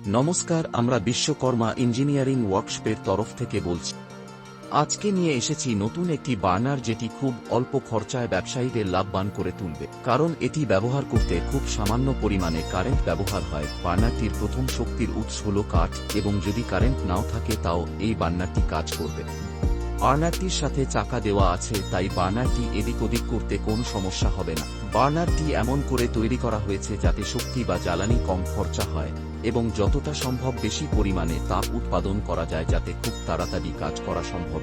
নমস্কার, আমরা বিশ্বকর্মা ইঞ্জিনিয়ারিং ওয়ার্কশপের তরফ থেকে বলছি। আজকে নিয়ে এসেছি নতুন একটি বার্নার, যেটি খুব অল্প খরচায় ব্যবসায়ীদের লাভবান করে তুলবে, কারণ এটি ব্যবহার করতে খুব সামান্য পরিমাণে কারেন্ট ব্যবহার হয়। বার্নারটির প্রথম শক্তির উৎস হল কাঠ, এবং যদি কারেন্ট নাও থাকে তাও এই বার্নারটি কাজ করবে। বার্নারটির সাথে চাকা দেওয়া আছে, তাই বার্নারটি এদিক ওদিক করতে কোনো সমস্যা হবে না। বার্নারটি এমন করে তৈরি করা হয়েছে যাতে শক্তি বা জ্বালানি কম খরচা হয় এবং যতটা সম্ভব বেশি পরিমাণে তাপ উৎপাদন করা যায়, যাতে খুব তাড়াতাড়ি কাজ করা সম্ভব।